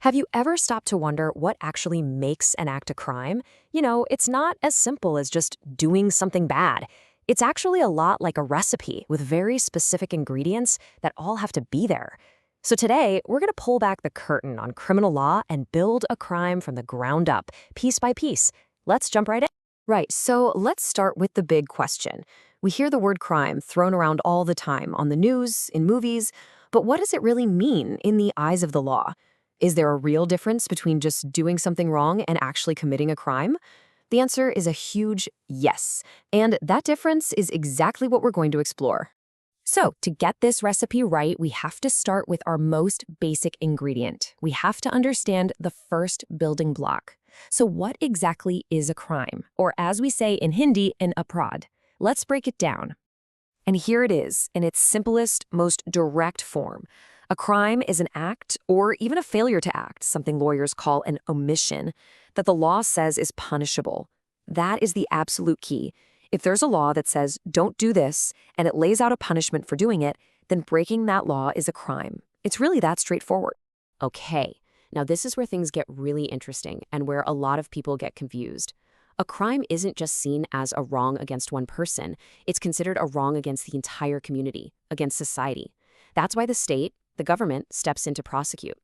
Have you ever stopped to wonder what actually makes an act a crime? It's not as simple as just doing something bad. It's actually a lot like a recipe with very specific ingredients that all have to be there. So today, we're going to pull back the curtain on criminal law and build a crime from the ground up, piece by piece. Let's jump right in. Right, so let's start with the big question. We hear the word crime thrown around all the time on the news, in movies, but what does it really mean in the eyes of the law? Is there a real difference between just doing something wrong and actually committing a crime? The answer is a huge yes, and that difference is exactly what we're going to explore. So, to get this recipe right, we have to start with our most basic ingredient. We have to understand the first building block. So what exactly is a crime? Or as we say in Hindi, an aprad. Let's break it down. And here it is, in its simplest, most direct form. A crime is an act, or even a failure to act, something lawyers call an omission, that the law says is punishable. That is the absolute key. If there's a law that says, don't do this, and it lays out a punishment for doing it, then breaking that law is a crime. It's really that straightforward. Okay, now this is where things get really interesting and where a lot of people get confused. A crime isn't just seen as a wrong against one person. It's considered a wrong against the entire community, against society. That's why the state, the government, steps in to prosecute.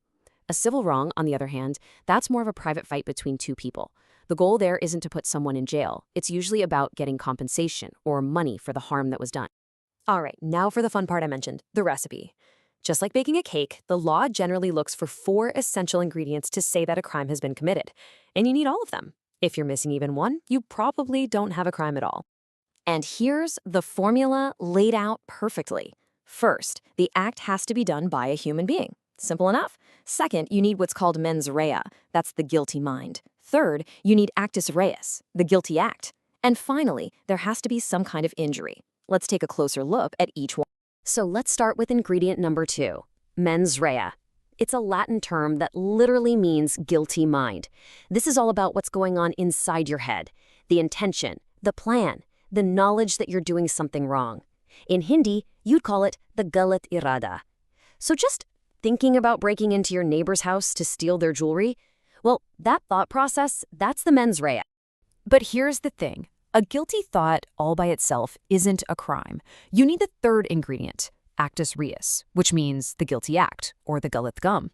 A civil wrong, on the other hand, that's more of a private fight between two people. The goal there isn't to put someone in jail. It's usually about getting compensation or money for the harm that was done. All right, now for the fun part I mentioned, the recipe. Just like baking a cake, the law generally looks for 4 essential ingredients to say that a crime has been committed. And you need all of them. If you're missing even one, you probably don't have a crime at all. And here's the formula laid out perfectly. First, the act has to be done by a human being. Simple enough. Second, you need what's called mens rea. That's the guilty mind. Third, you need actus reus, the guilty act. And finally, there has to be some kind of injury. Let's take a closer look at each one. So let's start with ingredient number 2, mens rea. It's a Latin term that literally means guilty mind. This is all about what's going on inside your head, the intention, the plan, the knowledge that you're doing something wrong. In Hindi, you'd call it the galat irada. So just thinking about breaking into your neighbor's house to steal their jewelry, well, that thought process, that's the mens rea. But here's the thing. A guilty thought all by itself isn't a crime. You need the third ingredient, actus reus, which means the guilty act, or the galat gum.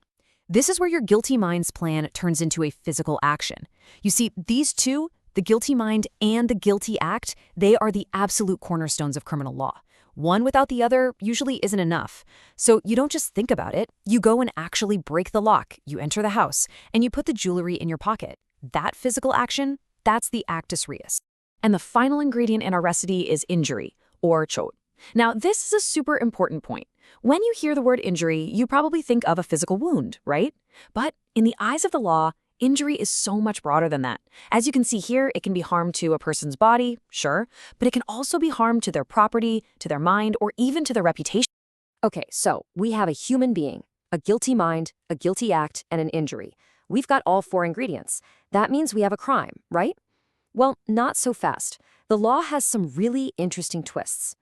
This is where your guilty mind's plan turns into a physical action. You see, these two, the guilty mind and the guilty act, they are the absolute cornerstones of criminal law. One without the other usually isn't enough. So you don't just think about it, you go and actually break the lock, you enter the house, and you put the jewelry in your pocket. That physical action, that's the actus reus. And the final ingredient in our recipe is injury, or chot. Now, this is a super important point. When you hear the word injury, you probably think of a physical wound, right? But in the eyes of the law, injury is so much broader than that. As you can see here, it can be harm to a person's body, sure, but it can also be harm to their property, to their mind, or even to their reputation. Okay, so we have a human being, a guilty mind, a guilty act, and an injury. We've got all 4 ingredients. That means we have a crime, right? Well, not so fast. The law has some really interesting twists.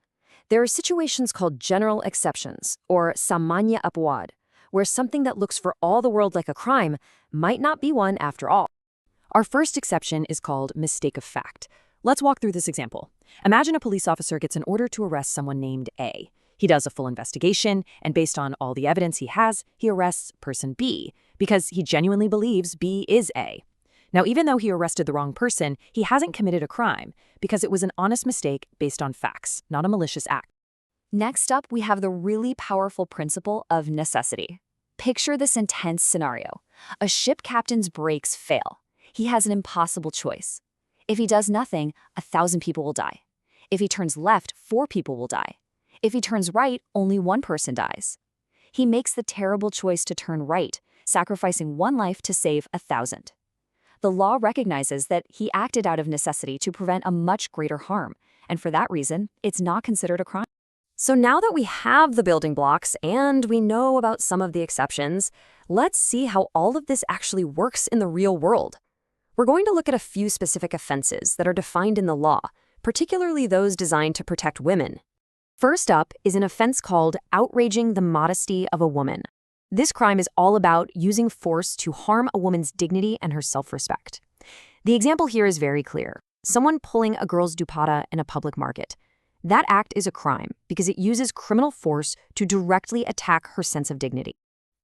There are situations called general exceptions, or samanya apwad, where something that looks for all the world like a crime might not be one after all. Our first exception is called mistake of fact. Let's walk through this example. Imagine a police officer gets an order to arrest someone named A. He does a full investigation, and based on all the evidence he has, he arrests person B, because he genuinely believes B is A. Now, even though he arrested the wrong person, he hasn't committed a crime, because it was an honest mistake based on facts, not a malicious act. Next up, we have the really powerful principle of necessity. Picture this intense scenario. A ship captain's brakes fail. He has an impossible choice. If he does nothing, 1,000 people will die. If he turns left, 4 people will die. If he turns right, only 1 person dies. He makes the terrible choice to turn right, sacrificing 1 life to save 1,000. The law recognizes that he acted out of necessity to prevent a much greater harm, and for that reason, it's not considered a crime. So now that we have the building blocks and we know about some of the exceptions, let's see how all of this actually works in the real world. We're going to look at a few specific offenses that are defined in the law, particularly those designed to protect women. First up is an offense called outraging the modesty of a woman. This crime is all about using force to harm a woman's dignity and her self-respect. The example here is very clear. Someone pulling a girl's dupatta in a public market. That act is a crime because it uses criminal force to directly attack her sense of dignity.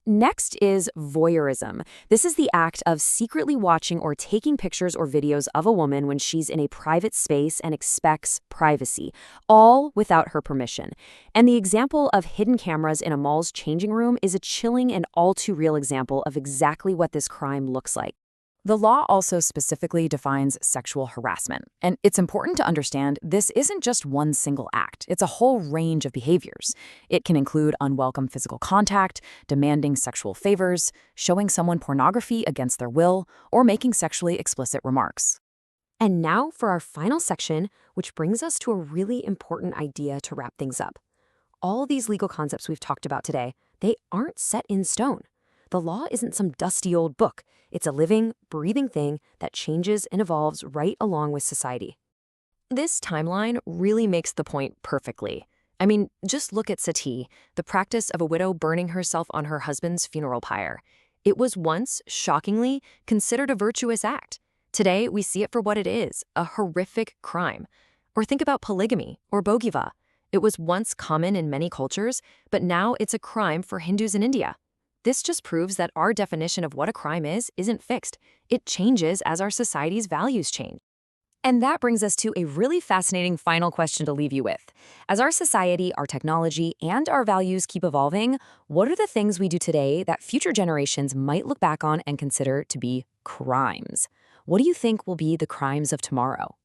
Next is voyeurism. This is the act of secretly watching or taking pictures or videos of a woman when she's in a private space and expects privacy, all without her permission. And the example of hidden cameras in a mall's changing room is a chilling and all too real example of exactly what this crime looks like. The law also specifically defines sexual harassment, and it's important to understand this isn't just one single act. It's a whole range of behaviors. It can include unwelcome physical contact, demanding sexual favors, showing someone pornography against their will, or making sexually explicit remarks. And now for our final section, which brings us to a really important idea to wrap things up. All these legal concepts we've talked about today, they aren't set in stone. The law isn't some dusty old book. It's a living, breathing thing that changes and evolves right along with society. This timeline really makes the point perfectly. I mean, just look at sati, the practice of a widow burning herself on her husband's funeral pyre. It was once, shockingly, considered a virtuous act. Today, we see it for what it is, a horrific crime. Or think about polygamy or bhogiva. It was once common in many cultures, but now it's a crime for Hindus in India. This just proves that our definition of what a crime is isn't fixed. It changes as our society's values change. And that brings us to a really fascinating final question to leave you with. As our society, our technology, and our values keep evolving, what are the things we do today that future generations might look back on and consider to be crimes? What do you think will be the crimes of tomorrow?